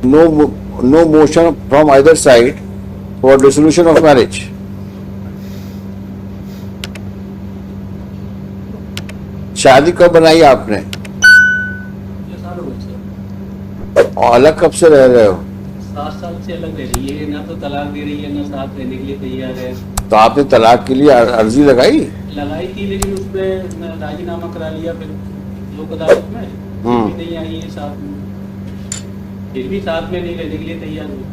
No no motion from either side for dissolution of marriage. शादी कब बनाई आपने और अलग कब से रह रहे हो? 7 साल से अलग रह रही है, ना तो तलाक दे रही है ना साथ रहने के लिए तैयार है। तो आपने तलाक के लिए अर्जी लगाई? लगाई थी लेकिन उसमें मैं राजीनामा करा लिया फिर लोक अदालत में, फिर भी नहीं आई है साथ में, फिर भी साथ में नहीं रहने के लिए तैयार हुई।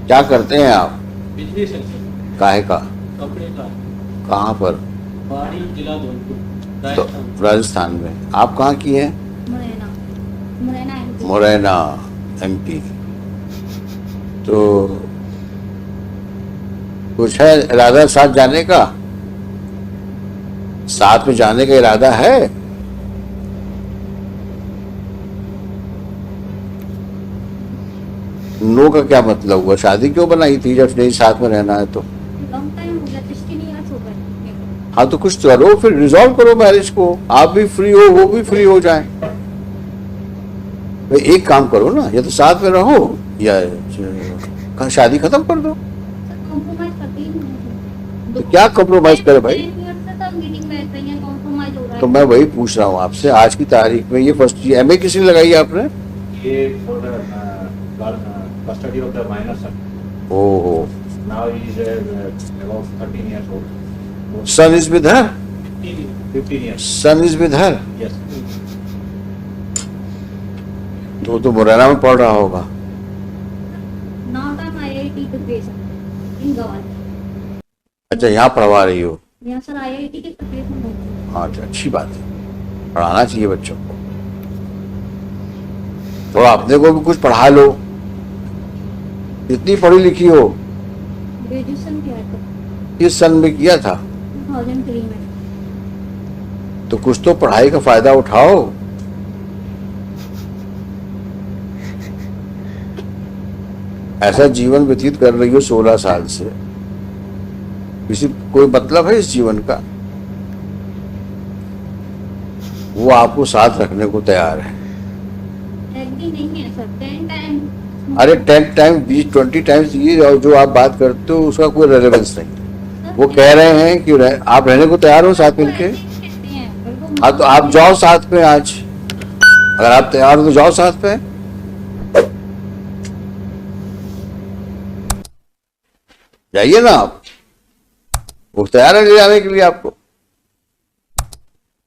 क्या करते हैं आप? बिजनेस है सर, काहे का? कपड़े का। कहाँ पर? पहाड़ी जिला धौलपुर, तो राजस्थान। राजस्थान में। आप कहाँ की हैं? मुरैना। मुरैना MP। मुरैना MP। तो कुछ है इरादा साथ जाने का? साथ में जाने का इरादा है? नो का क्या मतलब हुआ? शादी क्यों बनाई थी जब नहीं साथ में रहना है तो? लॉन्ग टाइम हो गया, 16 इयर्स हो गए। हाँ तो कुछ करो, फिर रिजॉल्व करो मैरिज को। आप भी फ्री हो, वो भी फ्री हो जाए। भाई एक काम करो ना, या तो साथ में रहो या शादी खत्म कर दो। कॉम्प्रोमाइज करते ही नहीं। तो क्या कॉम्प्रोमाइज करे भाई? 10 years से सब मीटिंग बैठ रही है, कॉम्प्रोमाइज हो रहा है। तो मैं वही पूछ रहा हूँ आपसे, आज की तारीख में ये फर्स्ट MA किसने लगाई आपने? ये for custody of the minor son. ओहो। Now he is about 13 years old. Son is with her? 15 years. Son is with her? Yes. तो मुरैना में पढ़ रहा होगा। Now I'm IIT preparation in गवाल। अच्छा, यहाँ पढ़वा रही हो? यहाँ सर IIT की प्रिपरेशन होती है। हाँ अच्छा, अच्छी बात है, पढ़ाना चाहिए बच्चों को। थोड़ा अपने को भी कुछ पढ़ा लो। इतनी पढ़ी लिखी हो? ग्रेजुएशन किया था किस सन में किया था? 2003 में। तो कुछ तो पढ़ाई का फायदा उठाओ। ऐसा जीवन व्यतीत कर रही हो 16 साल से, किसी कोई मतलब है इस जीवन का? वो आपको साथ रखने को तैयार है। एग्री नहीं है सर, 10 टाइम। अरे 10 टाइम 20 टाइम्स ये जो आप बात करते हो उसका कोई रेलेवेंस नहीं। वो कह रहे हैं कि आप रहने को तैयार हो साथ मिलके? हाँ तो आप जाओ साथ में आज, अगर आप तैयार हो तो जाओ साथ में। जाइए ना आप, वो तैयार है ले जाने के लिए आपको।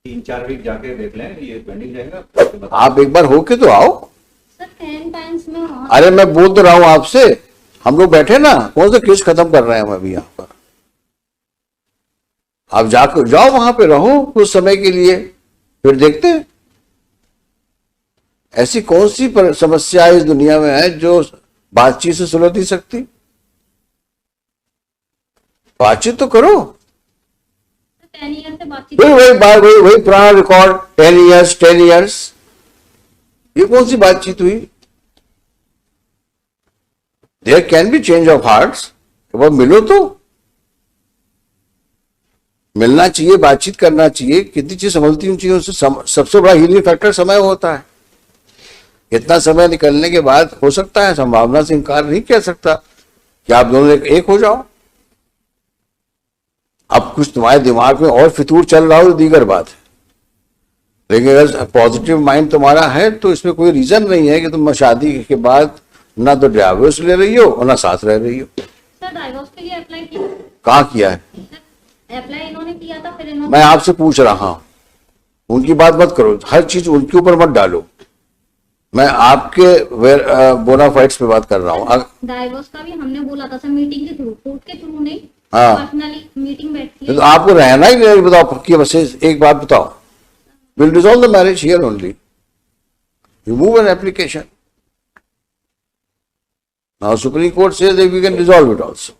3-4 वीक जाके देख लें, ये पेंडिंग रहेगा। आप एक बार होके तो आओ। सर 10 टाइम्स में। अरे मैं बोल तो रहा हूं आपसे, हम लोग बैठे ना, कौन सा केस खत्म कर रहे हैं हम अभी यहाँ पर। आप जाकर जाओ वहां पे, रहो कुछ समय के लिए, फिर देखते हैं। ऐसी कौन सी समस्या इस दुनिया में है जो बातचीत से सुलझ नहीं सकती? बातचीत तो करो। 10 ईयर से बातचीत। वही पुराना रिकॉर्ड, 10 इयर्स। ये कौन सी बातचीत हुई? There can be change of hearts. वो मिलो तो मिलना चाहिए, बातचीत करना चाहिए। कितनी चीज समझती हूँ चीजों से। सबसे बड़ा हीलिंग फैक्टर समय होता है। इतना समय निकलने के बाद हो सकता है, संभावना से इनकार नहीं कर सकता कि आप दोनों एक हो जाओ। अब कुछ तुम्हारे दिमाग में और फितूर चल रहा हो तो दीगर बात है, लेकिन अगर पॉजिटिव माइंड तुम्हारा है तो इसमें कोई रीजन नहीं है कि तुम शादी के बाद ना तो डिवोर्स ले रही हो और ना साथ रह रही हो। सर डिवोर्स के लिए अप्लाई किया? कहाँ किया है? अप्लाई इन्होंने किया था, फिर इन्होंने। मैं आपसे पूछ रहा हूं, उनकी बात मत करो, हर चीज उनके ऊपर मत डालो। मैं आपके बोनाफाइड्स पे बात कर रहा हूँ। डाइवोर्स का भी हमने बोला था सर, मीटिंग के थ्रू, कोर्ट के थ्रू नहीं। हाँ। पर्सनली मीटिंग बैठती है। तो आपको रहना ही नहीं, बताओ पक्की बस एक बात बताओ। Will resolve the marriage here only, you move an application. Now supreme court says that we can resolve it also.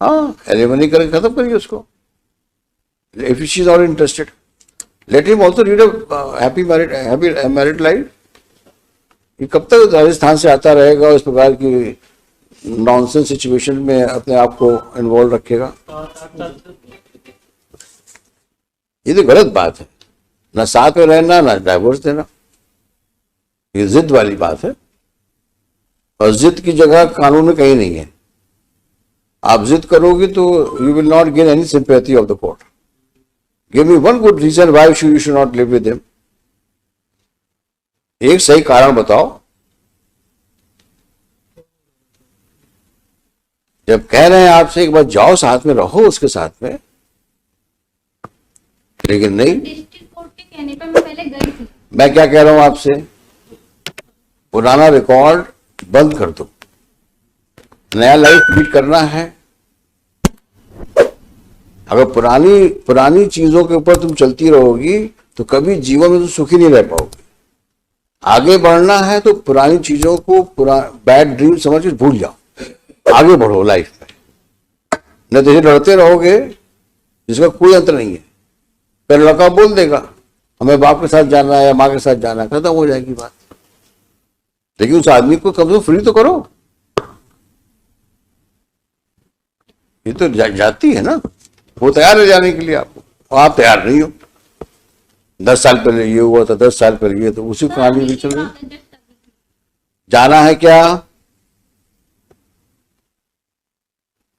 हाँ, एलिमनी करके खत्म करिए उसको। If she is all interested, let him also lead a happy married life. ये कब तक राजस्थान से आता रहेगा और इस प्रकार की नॉनसेंस सिचुएशन में अपने आप को इन्वॉल्व रखेगा? ये तो गलत बात है। ना साथ में रहना, ना डाइवोर्स देना, ये जिद वाली बात है। और जिद की जगह कानून में कहीं नहीं है। आप जिद करोगे तो you will not gain any sympathy of the court. Give me one good reason why you should not live with him. एक सही कारण बताओ। जब कह रहे हैं आपसे एक बार जाओ साथ में रहो उसके साथ में, लेकिन नहीं। डिस्ट्रिक्ट कोर्ट के कहने पर मैं पहले गई थी। मैं क्या कह रहा हूं आपसे, पुराना रिकॉर्ड बंद कर दो, नया लाइफ लीड करना है। अगर पुरानी चीजों के ऊपर तुम चलती रहोगी तो कभी जीवन में तुम सुखी नहीं रह पाओगे। आगे बढ़ना है तो पुरानी चीजों को बैड ड्रीम समझ के भूल जाओ, आगे बढ़ो लाइफ में। न तो ये लड़ते रहोगे जिसका कोई अंतर नहीं है। फिर लड़का बोल देगा हमें बाप के साथ जाना है या माँ के साथ जाना है, खत्म हो जाएगी बात। लेकिन उस आदमी को कम से कम फ्री तो करो। ये तो जाती है ना, वो तैयार है जाने के लिए आपको, और आप तैयार नहीं हो। 10 साल पहले ये हुआ था, 10 साल पहले ये, तो उसी कहानी भी चल रही। जाना है क्या?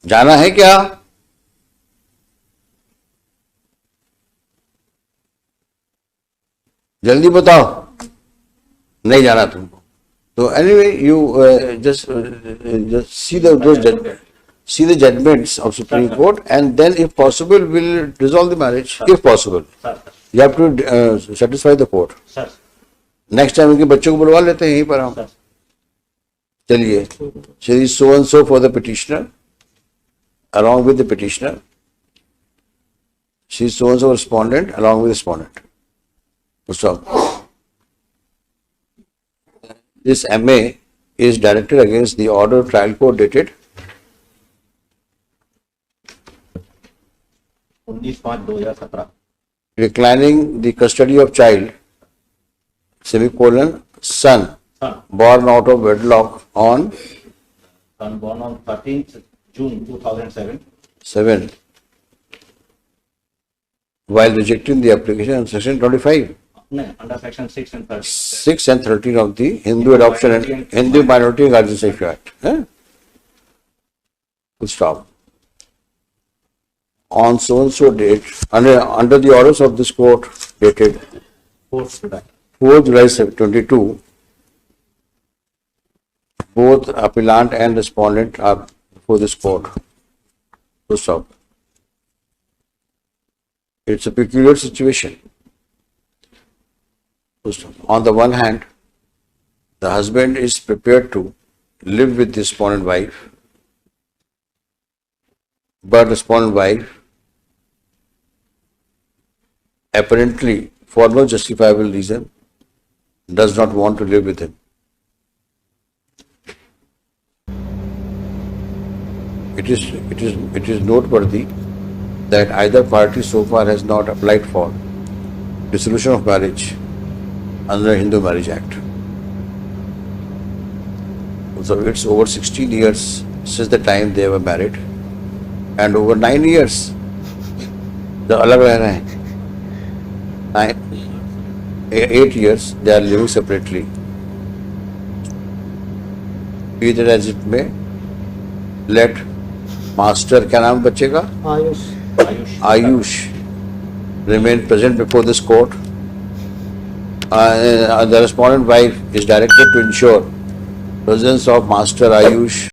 जाना है क्या? जल्दी बताओ। नहीं जाना तुमको तो anyway you just see the judgments of Supreme Court, and then if possible will dissolve the marriage if possible. Sir You have to satisfy the court. Sir next time उनके बच्चों को बुलवा लेते हैं यहीं पर हम। सर चलिए, Shri so and so for the petitioner, along with the petitioner, she so and so respondent along with the respondent. Stop. This MA is directed against the order of trial court dated 19/5/2017 declining the custody of child, son, son born out of wedlock on born on 13th June 2007 7, while rejecting the application on section 25, under section 6 and 13. 6 and 13 of the Hindu Adoption and Hindu Minority and Guardianship Act. Full stop. On so and so date, under the orders of this court dated 4th July. 4th July 22, both appellant and respondent are before this court. Full stop. It's a peculiar situation. On the one hand, the husband is prepared to live with the respondent wife, but respondent wife, apparently for no justifiable reason, does not want to live with him. It is noteworthy that either party so far has not applied for dissolution of marriage under Hindu Marriage Act. So it's over 16 years since the time they were married, and over 9 years the अलग रह रहे हैं. 8 years they are living separately. Be that as it may, let master, क्या नाम बच्चे का? Ayush remain present before this court. The respondent wife is directed to ensure presence of Master Ayush